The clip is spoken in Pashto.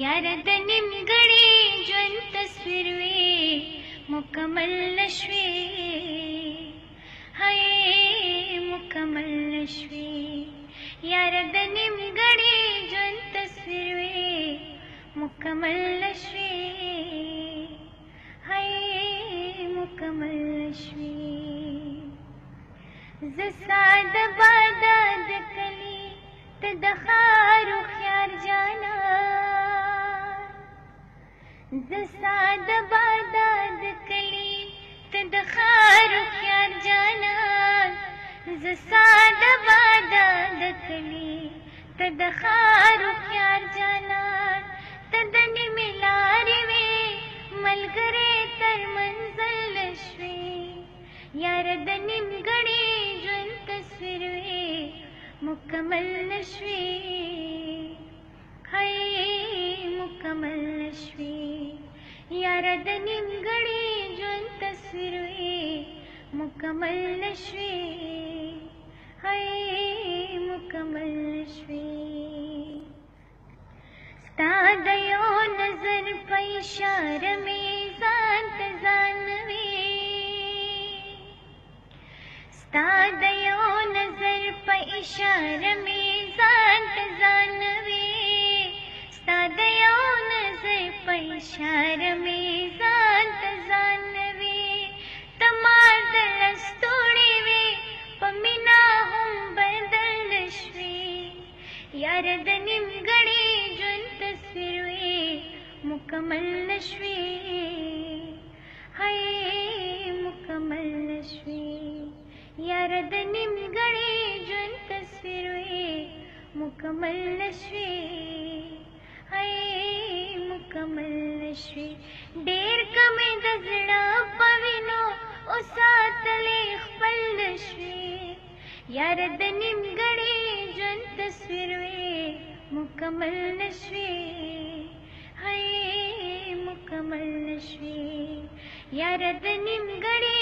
यार द निमगड़ी ژوند تصویر وی مکمل نشوي هاي مکمل نشوي यार द निमगड़ी ژوند تصویر وی مکمل نشوي هاي مکمل نشوي ز ساد باداد کلی تدخارو خيار جانا ز ساد باداد کلی تدخارو خيار جانا ز ساد باداد کلی تدخارو خيار جانا تدنی ملاری وی ملګری تر منزل نشوي यार द निमगड़ी ژوند تصویر وی مکمل نشوي هاي مکمل نشوي यार द निमगड़ी ژوند تصویر وی مکمل نشوي هاي مکمل نشوي ستا د یو نظر په اشاره مې ځان ته ځان وي ستا د یو نظر په اشاره مې ځان ته ځان وي ستا د یو نظر په اشاره مې ځان ته ځان وي ته مار د لستوڼې وې په مینه هم بدل نشوي यार द निमगड़ी ژوند تصویر وی مکمل نشوي هاي مکمل نشوي यार द निमगड़ी ژوند تصویر وی مکمل نشوي هاي مکمل نشوي ډېر کمې د زړه په وینو او ساتلې خپل نشوي यार द निमगड़ी ژوند تصویر وی مکمل نشوي هاي مکمل نشوي यार द निमगड़ी